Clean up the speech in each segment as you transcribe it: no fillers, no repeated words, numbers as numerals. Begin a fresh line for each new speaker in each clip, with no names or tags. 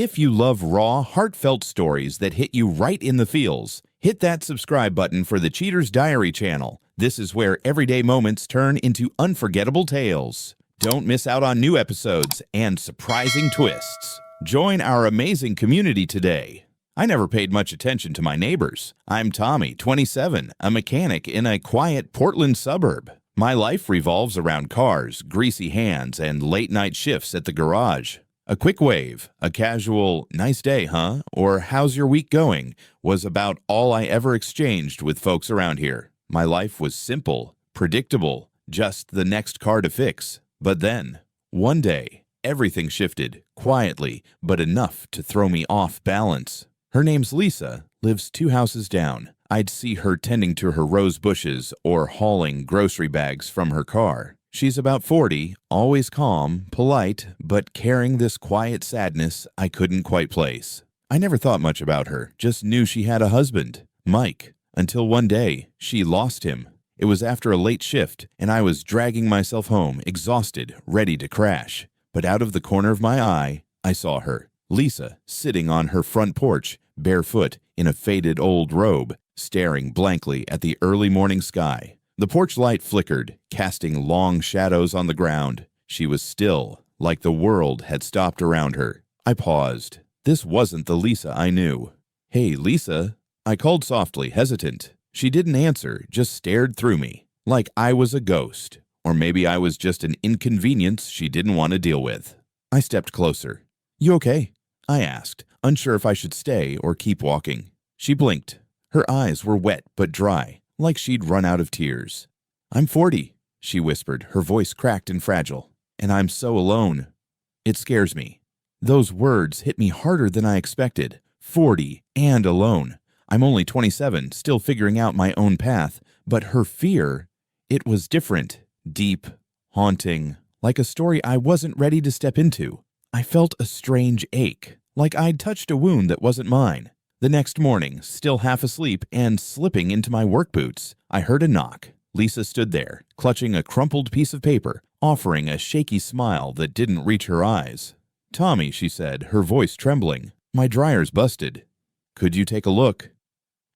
If you love raw, heartfelt stories that hit you right in the feels, hit that subscribe button for the Cheater's Diary channel. This is where everyday moments turn into unforgettable tales. Don't miss out on new episodes and surprising twists. Join our amazing community today. I never paid much attention to my neighbors. I'm Tommy, 27, a mechanic in a quiet Portland suburb. My life revolves around cars, greasy hands, and late-night shifts at the garage. A quick wave, a casual, "nice day, huh?" or "how's your week going?" was about all I ever exchanged with folks around here. My life was simple, predictable, just the next car to fix. But then, one day, everything shifted, quietly, but enough to throw me off balance. Her name's Lisa, lives 2 houses down. I'd see her tending to her rose bushes or hauling grocery bags from her car. She's about 40, always calm, polite, but carrying this quiet sadness I couldn't quite place. I never thought much about her, just knew she had a husband, Mike, until one day she lost him. It was after a late shift, and I was dragging myself home, exhausted, ready to crash. But out of the corner of my eye, I saw her, Lisa, sitting on her front porch, barefoot, in a faded old robe, staring blankly at the early morning sky. The porch light flickered, casting long shadows on the ground. She was still, like the world had stopped around her. I paused. This wasn't the Lisa I knew. "Hey, Lisa," I called softly, hesitant. She didn't answer, just stared through me, like I was a ghost. Or maybe I was just an inconvenience she didn't want to deal with. I stepped closer. "You okay?" I asked, unsure if I should stay or keep walking. She blinked. Her eyes were wet but dry, like she'd run out of tears. "I'm 40, she whispered, her voice cracked and fragile. "And I'm so alone. It scares me." Those words hit me harder than I expected. 40 and alone. I'm only 27, still figuring out my own path, but her fear, it was different, deep, haunting, like a story I wasn't ready to step into. I felt a strange ache, like I'd touched a wound that wasn't mine. The next morning, still half asleep and slipping into my work boots, I heard a knock. Lisa stood there, clutching a crumpled piece of paper, offering a shaky smile that didn't reach her eyes. "Tommy," she said, her voice trembling, "my dryer's busted. Could you take a look?"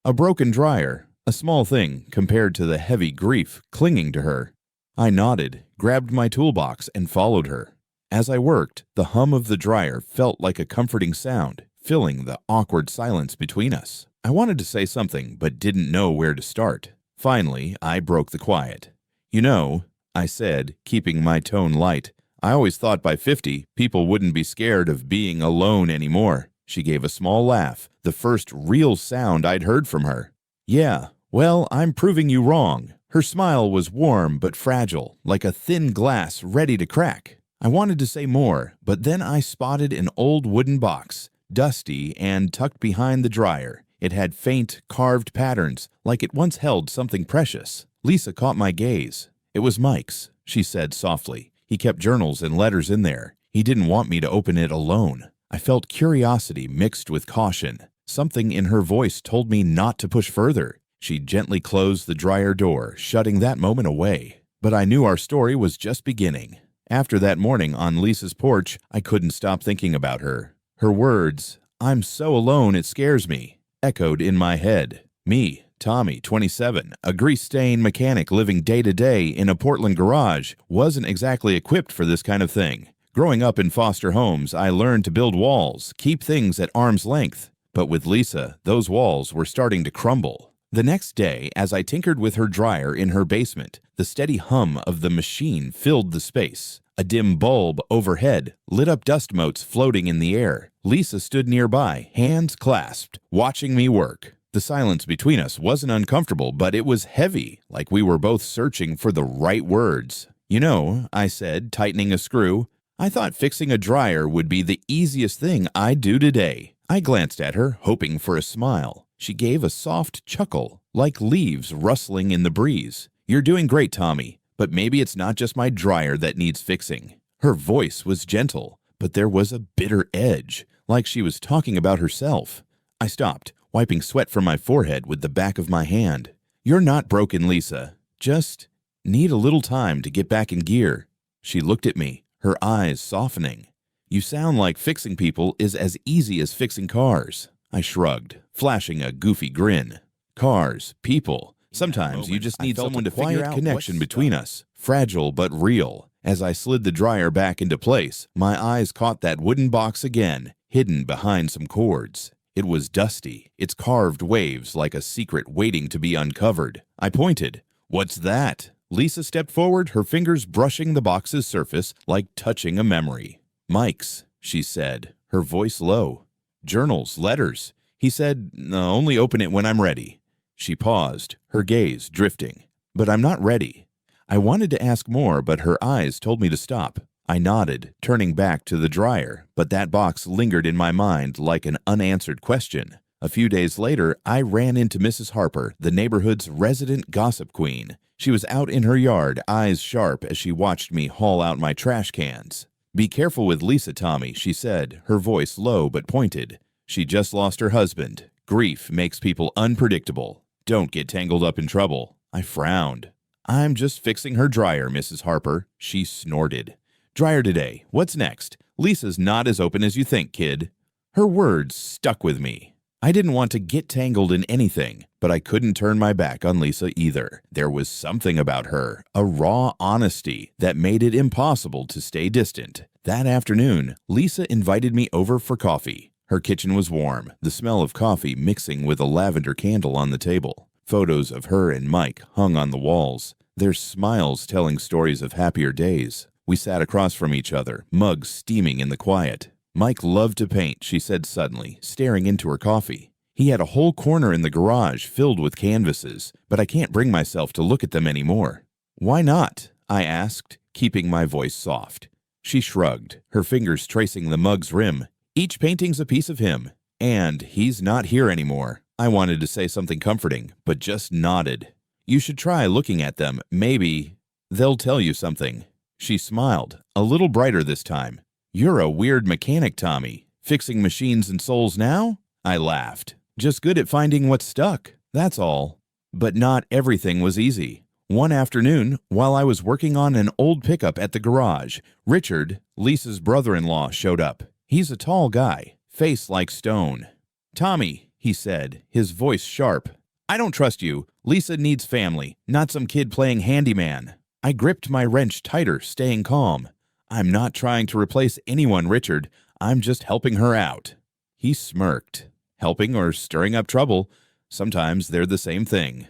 A broken dryer, a small thing compared to the heavy grief clinging to her. I nodded, grabbed my toolbox, and followed her. As I worked, the hum of the dryer felt like a comforting sound, filling the awkward silence between us. I wanted to say something, but didn't know where to start. Finally, I broke the quiet. "You know," I said, keeping my tone light, "I always thought by 50, people wouldn't be scared of being alone anymore." She gave a small laugh, the first real sound I'd heard from her. "Yeah, well, I'm proving you wrong." Her smile was warm but fragile, like a thin glass ready to crack. I wanted to say more, but then I spotted an old wooden box, dusty and tucked behind the dryer. It had faint, carved patterns, like it once held something precious. Lisa caught my gaze. "It was Mike's," she said softly. "He kept journals and letters in there. He didn't want me to open it alone." I felt curiosity mixed with caution. Something in her voice told me not to push further. She gently closed the dryer door, shutting that moment away. But I knew our story was just beginning. After that morning on Lisa's porch, I couldn't stop thinking about her. Her words, "I'm so alone it scares me," echoed in my head. Me, Tommy, 27, a grease-stained mechanic living day-to-day in a Portland garage, wasn't exactly equipped for this kind of thing. Growing up in foster homes, I learned to build walls, keep things at arm's length. But with Lisa, those walls were starting to crumble. The next day, as I tinkered with her dryer in her basement, the steady hum of the machine filled the space. A dim bulb overhead lit up dust motes floating in the air. Lisa stood nearby, hands clasped, watching me work. The silence between us wasn't uncomfortable, but it was heavy, like we were both searching for the right words. "You know," I said, tightening a screw, "I thought fixing a dryer would be the easiest thing I'd do today." I glanced at her, hoping for a smile. She gave a soft chuckle, like leaves rustling in the breeze. "You're doing great, Tommy, but maybe it's not just my dryer that needs fixing." Her voice was gentle, but there was a bitter edge, like she was talking about herself. I stopped, wiping sweat from my forehead with the back of my hand. "You're not broken, Lisa. Just need a little time to get back in gear." She looked at me, her eyes softening. You sound like fixing people is as easy as fixing cars. I shrugged, flashing a goofy grin. Cars, people. Sometimes you just need someone to figure out connection between us. Fragile but real. As I slid the dryer back into place, my eyes caught that wooden box again, hidden behind some cords. It was dusty, its carved waves like a secret waiting to be uncovered. I pointed. "What's that?" Lisa stepped forward, her fingers brushing the box's surface like touching a memory. "Mike's," she said, her voice low. "Journals, letters." He said, "Only open it when I'm ready." She paused, her gaze drifting. "But I'm not ready." I wanted to ask more, but her eyes told me to stop. I nodded, turning back to the dryer, but that box lingered in my mind like an unanswered question. A few days later, I ran into Mrs. Harper, the neighborhood's resident gossip queen. She was out in her yard, eyes sharp as she watched me haul out my trash cans. "Be careful with Lisa, Tommy," she said, her voice low but pointed. "She just lost her husband. Grief makes people unpredictable. Don't get tangled up in trouble." I frowned. "I'm just fixing her dryer, Mrs. Harper," she snorted. "Dryer today. What's next? Lisa's not as open as you think, kid." Her words stuck with me. I didn't want to get tangled in anything, but I couldn't turn my back on Lisa either. There was something about her, a raw honesty, that made it impossible to stay distant. That afternoon, Lisa invited me over for coffee. Her kitchen was warm, the smell of coffee mixing with a lavender candle on the table. Photos of her and Mike hung on the walls, their smiles telling stories of happier days. We sat across from each other, mugs steaming in the quiet. "Mike loved to paint," she said suddenly, staring into her coffee. "He had a whole corner in the garage filled with canvases, but I can't bring myself to look at them anymore." "Why not?" I asked, keeping my voice soft. She shrugged, her fingers tracing the mug's rim. "Each painting's a piece of him, and he's not here anymore." I wanted to say something comforting, but just nodded. "You should try looking at them. Maybe they'll tell you something." She smiled, a little brighter this time. "You're a weird mechanic, Tommy. Fixing machines and souls now?" I laughed. "Just good at finding what's stuck, that's all." But not everything was easy. One afternoon, while I was working on an old pickup at the garage, Richard, Lisa's brother-in-law, showed up. He's a tall guy, face like stone. "Tommy," he said, his voice sharp, "I don't trust you. Lisa needs family, not some kid playing handyman." I gripped my wrench tighter, staying calm. "I'm not trying to replace anyone, Richard. I'm just helping her out." He smirked. Helping or stirring up trouble, sometimes they're the same thing.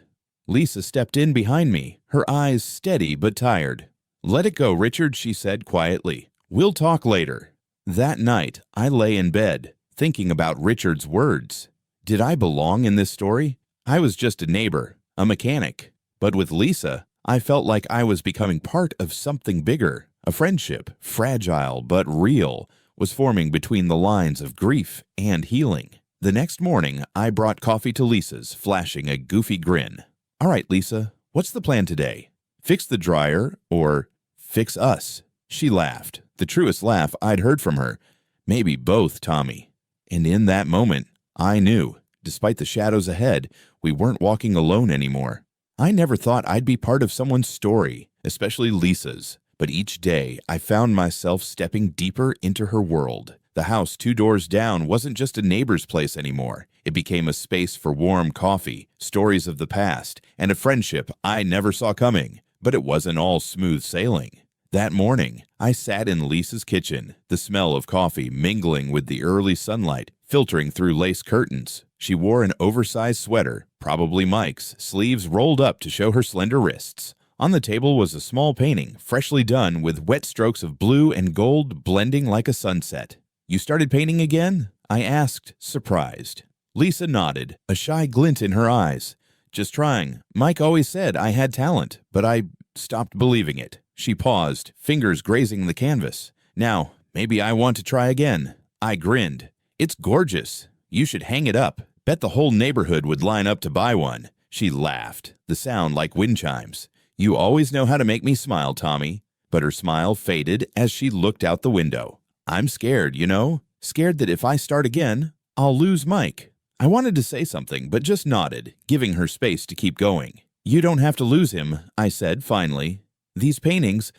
Lisa stepped in behind me, her eyes steady but tired. "Let it go, Richard," she said quietly. "We'll talk later." That night, I lay in bed, thinking about Richard's words. Did I belong in this story? I was just a neighbor, a mechanic. But with Lisa, I felt like I was becoming part of something bigger. A friendship, fragile but real, was forming between the lines of grief and healing. The next morning, I brought coffee to Lisa's, flashing a goofy grin. "All right, Lisa, what's the plan today? Fix the dryer or fix us?" She laughed, the truest laugh I'd heard from her. "Maybe both, Tommy." And in that moment, I knew, despite the shadows ahead, we weren't walking alone anymore. I never thought I'd be part of someone's story, especially Lisa's. But each day, I found myself stepping deeper into her world. The house 2 doors down wasn't just a neighbor's place anymore. It became a space for warm coffee, stories of the past, and a friendship I never saw coming. But it wasn't all smooth sailing. That morning, I sat in Lisa's kitchen, the smell of coffee mingling with the early sunlight, filtering through lace curtains. She wore an oversized sweater, probably Mike's, sleeves rolled up to show her slender wrists. On the table was a small painting, freshly done with wet strokes of blue and gold blending like a sunset. "You started painting again?" I asked, surprised. Lisa nodded, a shy glint in her eyes. "Just trying. Mike always said I had talent, but I stopped believing it." She paused, fingers grazing the canvas. "Now, maybe I want to try again." I grinned. "It's gorgeous. You should hang it up. Bet the whole neighborhood would line up to buy one." She laughed, the sound like wind chimes. "You always know how to make me smile, Tommy." But her smile faded as she looked out the window. "I'm scared, you know? Scared that if I start again, I'll lose Mike." I wanted to say something, but just nodded, giving her space to keep going. "You don't have to lose him," I said finally. "These paintings,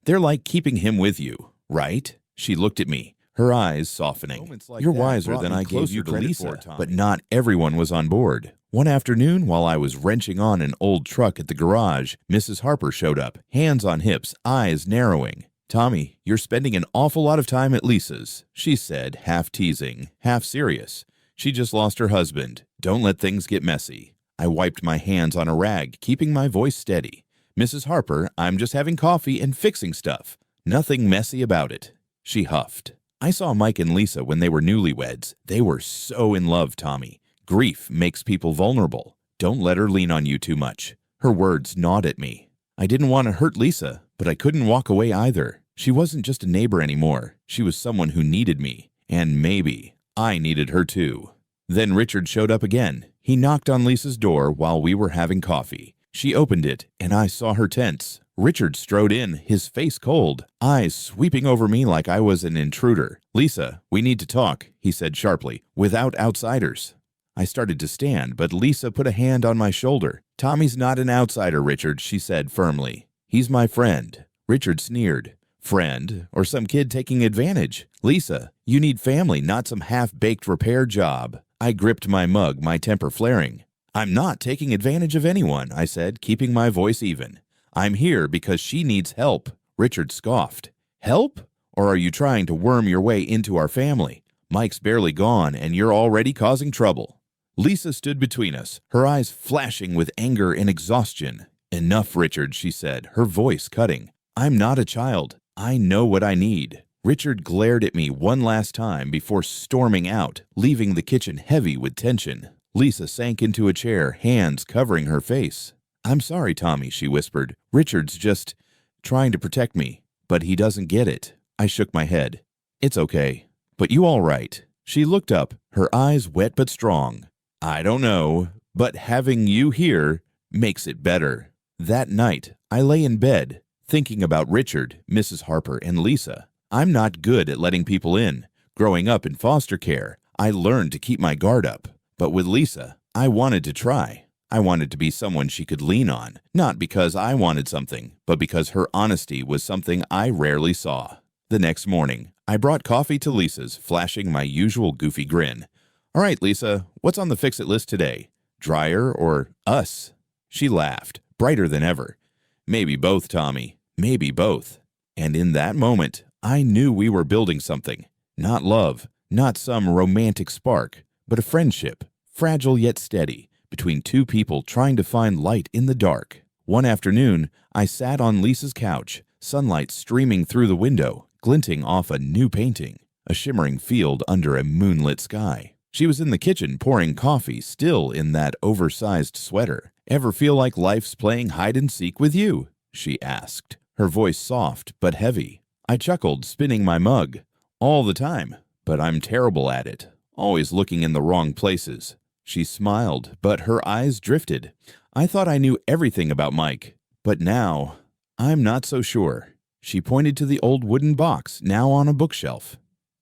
they're like keeping him with you, right?" She looked at me, her eyes softening. You're wiser than I gave you credit for, but not everyone was on board. One afternoon, while I was wrenching on an old truck at the garage, Mrs. Harper showed up, hands on hips, eyes narrowing. "Tommy, you're spending an awful lot of time at Lisa's," she said, half teasing, half serious. "She just lost her husband. Don't let things get messy." I wiped my hands on a rag, keeping my voice steady. "Mrs. Harper, I'm just having coffee and fixing stuff. Nothing messy about it." She huffed. "I saw Mike and Lisa when they were newlyweds. They were so in love, Tommy. Grief makes people vulnerable. Don't let her lean on you too much." Her words gnawed at me. I didn't want to hurt Lisa, but I couldn't walk away either. She wasn't just a neighbor anymore. She was someone who needed me. And maybe I needed her too. Then Richard showed up again. He knocked on Lisa's door while we were having coffee. She opened it, and I saw her tense. Richard strode in, his face cold, eyes sweeping over me like I was an intruder. "Lisa, we need to talk," he said sharply, "without outsiders." I started to stand, but Lisa put a hand on my shoulder. "Tommy's not an outsider, Richard," she said firmly. "He's my friend." Richard sneered. "Friend, or some kid taking advantage? Lisa, you need family, not some half-baked repair job." I gripped my mug, my temper flaring. "I'm not taking advantage of anyone," I said, keeping my voice even. "I'm here because she needs help." Richard scoffed. "Help? Or are you trying to worm your way into our family? Mike's barely gone, and you're already causing trouble." Lisa stood between us, her eyes flashing with anger and exhaustion. "Enough, Richard," she said, her voice cutting. "I'm not a child. I know what I need." Richard glared at me one last time before storming out, leaving the kitchen heavy with tension. Lisa sank into a chair, hands covering her face. "I'm sorry, Tommy," she whispered. "Richard's just trying to protect me, but he doesn't get it." I shook my head. "It's okay. But you all right?" She looked up, her eyes wet but strong. "I don't know, but having you here makes it better." That night, I lay in bed, thinking about Richard, Mrs. Harper, and Lisa. I'm not good at letting people in. Growing up in foster care, I learned to keep my guard up. But with Lisa, I wanted to try. I wanted to be someone she could lean on, not because I wanted something, but because her honesty was something I rarely saw. The next morning, I brought coffee to Lisa's, flashing my usual goofy grin. "All right, Lisa, what's on the fix-it list today? Dryer or us?" She laughed, brighter than ever. "Maybe both, Tommy. Maybe both." And in that moment, I knew we were building something. Not love, not some romantic spark, but a friendship, fragile yet steady, between two people trying to find light in the dark. One afternoon, I sat on Lisa's couch, sunlight streaming through the window, glinting off a new painting, a shimmering field under a moonlit sky. She was in the kitchen pouring coffee, still in that oversized sweater. "Ever feel like life's playing hide-and-seek with you?" she asked, her voice soft but heavy. I chuckled, spinning my mug. "All the time, but I'm terrible at it, always looking in the wrong places." She smiled, but her eyes drifted. "I thought I knew everything about Mike, but now I'm not so sure." She pointed to the old wooden box, now on a bookshelf.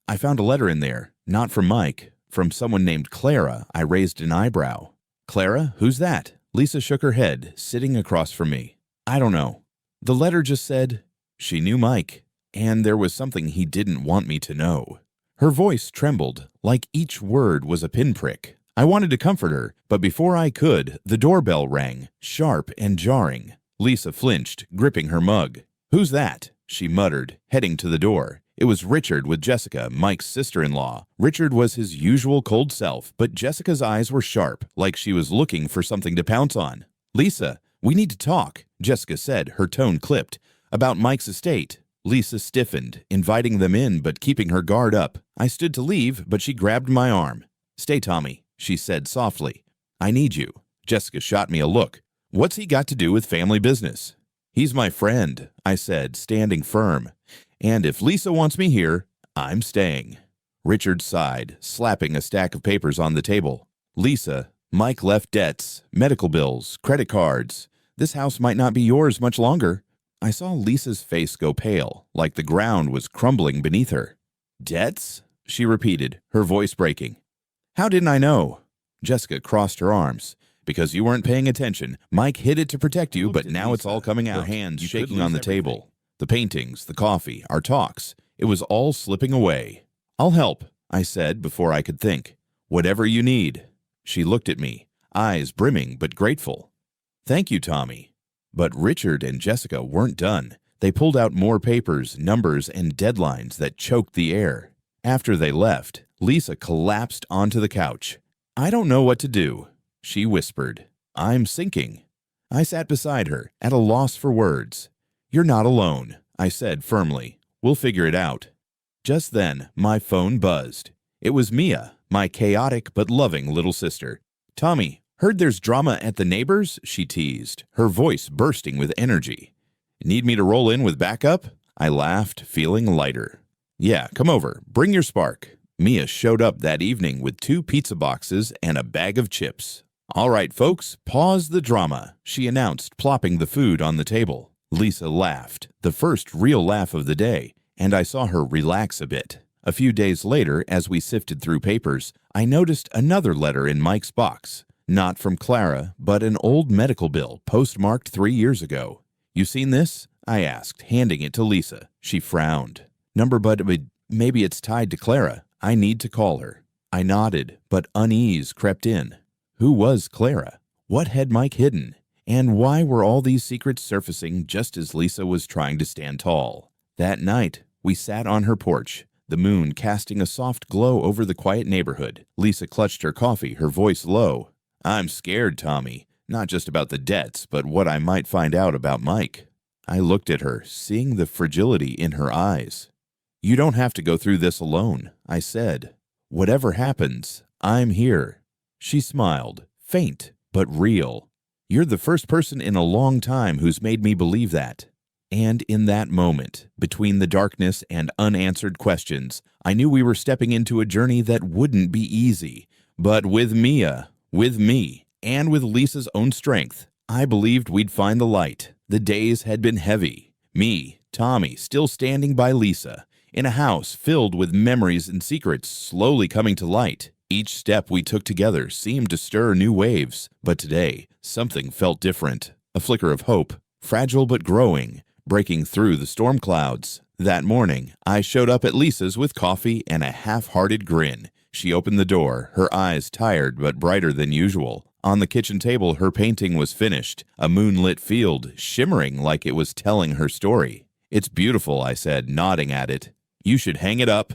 "I found a letter in there, not from Mike, from someone named Clara." I raised an eyebrow. "Clara? Who's that?" Lisa shook her head, sitting across from me. "I don't know. The letter just said she knew Mike, and there was something he didn't want me to know." Her voice trembled, like each word was a pinprick. I wanted to comfort her, but before I could, the doorbell rang, sharp and jarring. Lisa flinched, gripping her mug. "Who's that?" she muttered, heading to the door. It was Richard with Jessica, Mike's sister-in-law. Richard was his usual cold self, but Jessica's eyes were sharp, like she was looking for something to pounce on. "Lisa, we need to talk," Jessica said, her tone clipped. "About Mike's estate." Lisa stiffened, inviting them in but keeping her guard up. I stood to leave, but she grabbed my arm. "Stay, Tommy," she said softly. "I need you." Jessica shot me a look. "What's he got to do with family business?" "He's my friend," I said, standing firm. "And if Lisa wants me here, I'm staying." Richard sighed, slapping a stack of papers on the table. "Lisa, Mike left debts, medical bills, credit cards. This house might not be yours much longer." I saw Lisa's face go pale, like the ground was crumbling beneath her. "Debts?" she repeated, her voice breaking. "How didn't I know?" Jessica crossed her arms. "Because you weren't paying attention. Mike hid it to protect you, but now it's all coming out." Her hands shaking on the table. The paintings, the coffee, our talks. It was all slipping away. "I'll help," I said before I could think. "Whatever you need." She looked at me, eyes brimming but grateful. "Thank you, Tommy." But Richard and Jessica weren't done. They pulled out more papers, numbers, and deadlines that choked the air. After they left, Lisa collapsed onto the couch. "I don't know what to do," she whispered. "I'm sinking." I sat beside her, at a loss for words. "You're not alone," I said firmly. "We'll figure it out." Just then, my phone buzzed. It was Mia, my chaotic but loving little sister. "Tommy, heard there's drama at the neighbors?" she teased, her voice bursting with energy. "Need me to roll in with backup?" I laughed, feeling lighter. "Yeah, come over. Bring your spark." Mia showed up that evening with 2 pizza boxes and a bag of chips. "All right, folks, pause the drama," she announced, plopping the food on the table. Lisa laughed, the first real laugh of the day, and I saw her relax a bit. A few days later, as we sifted through papers, I noticed another letter in Mike's box. Not from Clara, but an old medical bill postmarked 3 years ago. "You seen this?" I asked, handing it to Lisa. She frowned. "Number, but maybe it's tied to Clara. I need to call her." I nodded, but unease crept in. Who was Clara? What had Mike hidden? And why were all these secrets surfacing just as Lisa was trying to stand tall? That night, we sat on her porch, the moon casting a soft glow over the quiet neighborhood. Lisa clutched her coffee, her voice low. "I'm scared, Tommy. Not just about the debts, but what I might find out about Mike." I looked at her, seeing the fragility in her eyes. "You don't have to go through this alone," I said. "Whatever happens, I'm here." She smiled, faint but real. "You're the first person in a long time who's made me believe that." And in that moment, between the darkness and unanswered questions, I knew we were stepping into a journey that wouldn't be easy. But with Mia, with me, and with Lisa's own strength, I believed we'd find the light. The days had been heavy. Me, Tommy, still standing by Lisa, in a house filled with memories and secrets slowly coming to light. Each step we took together seemed to stir new waves, but today, something felt different. A flicker of hope, fragile but growing, breaking through the storm clouds. That morning, I showed up at Lisa's with coffee and a half-hearted grin. She opened the door, her eyes tired but brighter than usual. On the kitchen table, her painting was finished, a moonlit field, shimmering like it was telling her story. "It's beautiful," I said, nodding at it. "You should hang it up."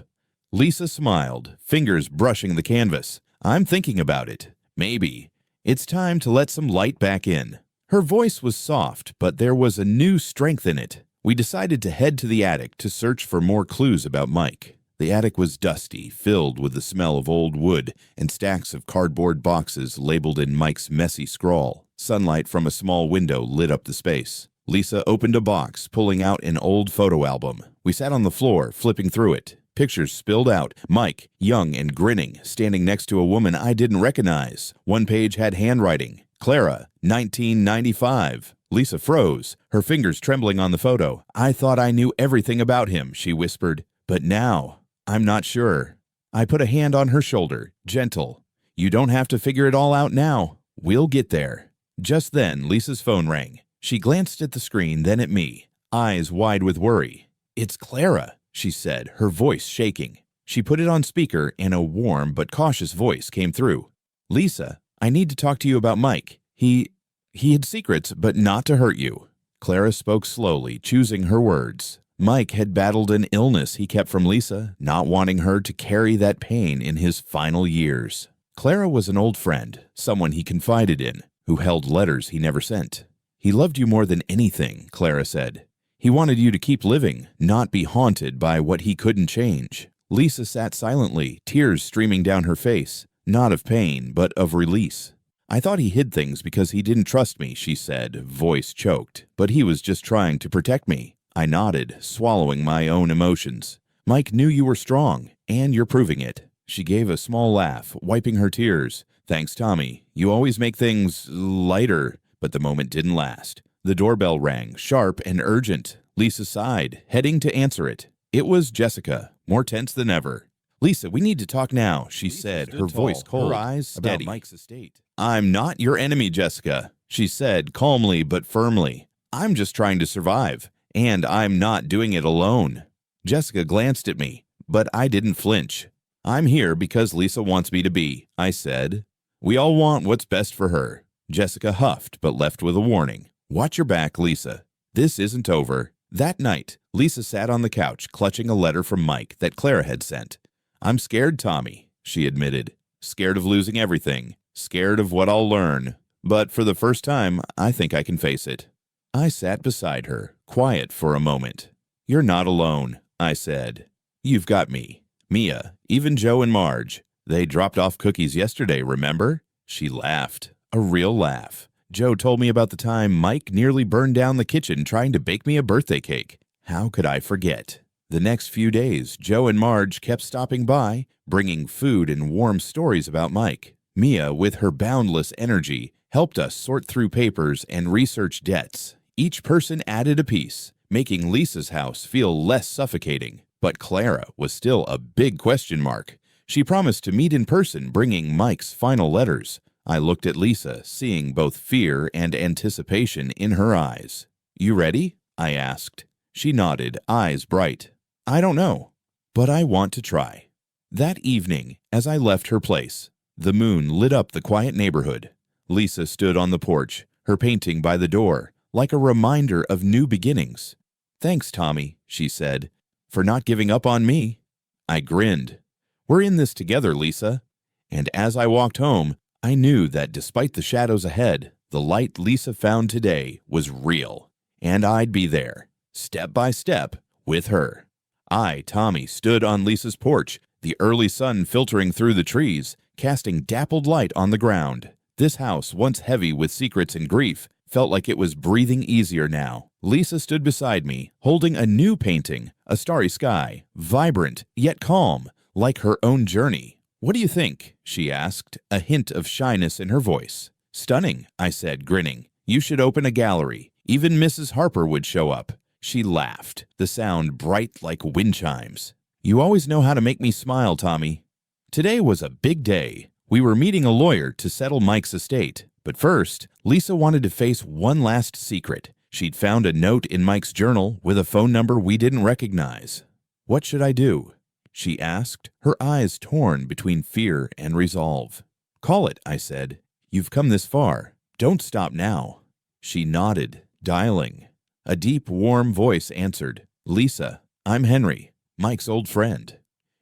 Lisa smiled, fingers brushing the canvas. "I'm thinking about it. Maybe. It's time to let some light back in." Her voice was soft, but there was a new strength in it. We decided to head to the attic to search for more clues about Mike. The attic was dusty, filled with the smell of old wood and stacks of cardboard boxes labeled in Mike's messy scrawl. Sunlight from a small window lit up the space. Lisa opened a box, pulling out an old photo album. We sat on the floor, flipping through it. Pictures spilled out. Mike, young and grinning, standing next to a woman I didn't recognize. One page had handwriting. Clara, 1995. Lisa froze, her fingers trembling on the photo. "I thought I knew everything about him," she whispered. "But now, I'm not sure." I put a hand on her shoulder, gentle. "You don't have to figure it all out now. We'll get there." Just then, Lisa's phone rang. She glanced at the screen, then at me, eyes wide with worry. "It's Clara," she said, her voice shaking. She put it on speaker, and a warm but cautious voice came through. "Lisa, I need to talk to you about Mike. He had secrets, but not to hurt you." Clara spoke slowly, choosing her words. Mike had battled an illness he kept from Lisa, not wanting her to carry that pain in his final years. Clara was an old friend, someone he confided in, who held letters he never sent. "He loved you more than anything," Clara said. "He wanted you to keep living, not be haunted by what he couldn't change." Lisa sat silently, tears streaming down her face, not of pain, but of release. "I thought he hid things because he didn't trust me," she said, voice choked. "But he was just trying to protect me." I nodded, swallowing my own emotions. "Mike knew you were strong, and you're proving it." She gave a small laugh, wiping her tears. "Thanks, Tommy. You always make things lighter." But the moment didn't last. The doorbell rang, sharp and urgent. Lisa sighed, heading to answer it. It was Jessica, more tense than ever. "Lisa, we need to talk now," she said, her voice cold, her eyes steady. "About Mike's estate." "I'm not your enemy, Jessica," she said, calmly but firmly. "I'm just trying to survive, and I'm not doing it alone." Jessica glanced at me. but I didn't flinch. "I'm here because Lisa wants me to be," I said. "We all want what's best for her." Jessica huffed, but left with a warning. "Watch your back, Lisa. This isn't over." That night, Lisa sat on the couch, clutching a letter from Mike that Clara had sent. "I'm scared, Tommy," she admitted. "Scared of losing everything. Scared of what I'll learn. But for the first time, I think I can face it." I sat beside her, quiet for a moment. "You're not alone," I said. "You've got me. Mia, even Joe and Marge. They dropped off cookies yesterday, remember?" She laughed. A real laugh. "Joe told me about the time Mike nearly burned down the kitchen trying to bake me a birthday cake. How could I forget?" The next few days, Joe and Marge kept stopping by, bringing food and warm stories about Mike. Mia, with her boundless energy, helped us sort through papers and research debts. Each person added a piece, making Lisa's house feel less suffocating. But Clara was still a big question mark. She promised to meet in person, bringing Mike's final letters. I looked at Lisa, seeing both fear and anticipation in her eyes. "You ready?" I asked. She nodded, eyes bright. "I don't know, but I want to try." That evening, as I left her place, the moon lit up the quiet neighborhood. Lisa stood on the porch, her painting by the door, like a reminder of new beginnings. "Thanks, Tommy," she said, "for not giving up on me." I grinned. "We're in this together, Lisa." And as I walked home, I knew that despite the shadows ahead, the light Lisa found today was real, and I'd be there, step by step, with her. I, Tommy, stood on Lisa's porch, the early sun filtering through the trees, casting dappled light on the ground. This house, once heavy with secrets and grief, felt like it was breathing easier now. Lisa stood beside me, holding a new painting, a starry sky, vibrant yet calm, like her own journey. "What do you think?" she asked, a hint of shyness in her voice. "Stunning," I said, grinning. "You should open a gallery. Even Mrs. Harper would show up." She laughed, the sound bright like wind chimes. "You always know how to make me smile, Tommy." Today was a big day. We were meeting a lawyer to settle Mike's estate. But first, Lisa wanted to face one last secret. She'd found a note in Mike's journal with a phone number we didn't recognize. "What should I do?" she asked, her eyes torn between fear and resolve. "Call it," I said. "You've come this far. Don't stop now." She nodded, dialing. A deep, warm voice answered. "Lisa, I'm Henry, Mike's old friend."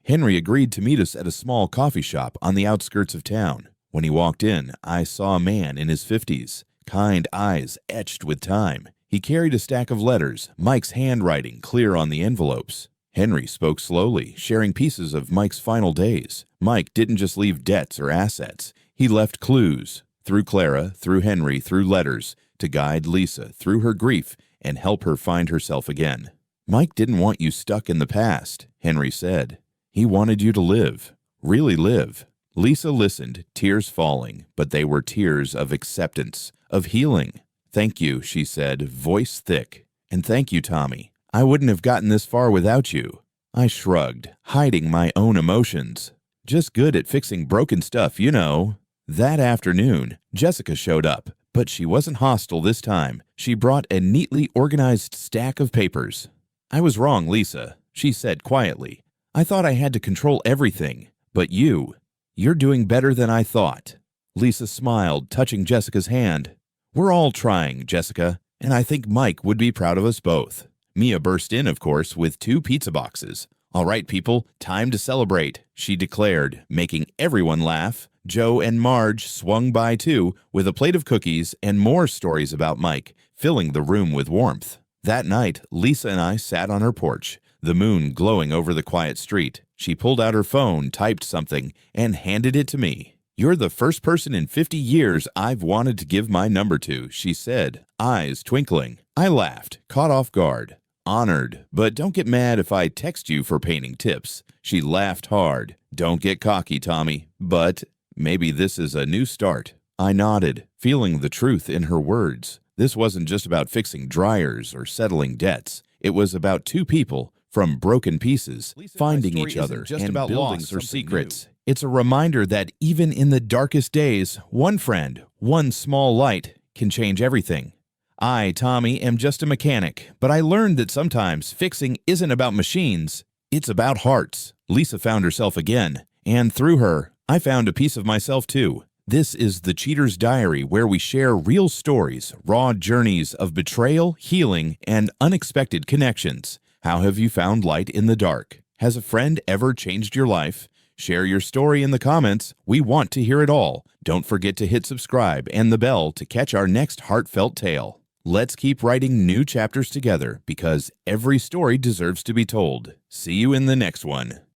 Henry agreed to meet us at a small coffee shop on the outskirts of town. When he walked in, I saw a man in his 50s, kind eyes etched with time. He carried a stack of letters, Mike's handwriting clear on the envelopes. Henry spoke slowly, sharing pieces of Mike's final days. Mike didn't just leave debts or assets. He left clues, through Clara, through Henry, through letters, to guide Lisa through her grief and help her find herself again. "Mike didn't want you stuck in the past," Henry said. "He wanted you to live, really live." Lisa listened, tears falling, but they were tears of acceptance, of healing. "Thank you," she said, voice thick. "And thank you, Tommy. I wouldn't have gotten this far without you." I shrugged, hiding my own emotions. "Just good at fixing broken stuff, you know." That afternoon, Jessica showed up, but she wasn't hostile this time. She brought a neatly organized stack of papers. "I was wrong, Lisa," she said quietly. "I thought I had to control everything, but you're doing better than I thought." Lisa smiled, touching Jessica's hand. "We're all trying, Jessica, and I think Mike would be proud of us both." Mia burst in, of course, with 2 pizza boxes. "All right, people, time to celebrate," she declared, making everyone laugh. Joe and Marge swung by too, with a plate of cookies and more stories about Mike, filling the room with warmth. That night, Lisa and I sat on her porch, the moon glowing over the quiet street. She pulled out her phone, typed something, and handed it to me. "You're the first person in 50 years I've wanted to give my number to," she said, eyes twinkling. I laughed, caught off guard. "Honored, but don't get mad if I text you for painting tips." She laughed hard. "Don't get cocky, Tommy, but maybe this is a new start." I nodded, feeling the truth in her words. This wasn't just about fixing dryers or settling debts. It was about 2 people, from broken pieces, finding each other and building their secrets. It's a reminder that even in the darkest days, one friend, one small light, can change everything. I, Tommy, am just a mechanic, but I learned that sometimes fixing isn't about machines, It's about hearts. Lisa found herself again, and through her, I found a piece of myself too. This is The Cheater's Diary, where we share real stories, raw journeys of betrayal, healing, and unexpected connections. How have you found light in the dark? Has a friend ever changed your life? Share your story in the comments. We want to hear it all. Don't forget to hit subscribe and the bell to catch our next heartfelt tale. Let's keep writing new chapters together because every story deserves to be told. See you in the next one.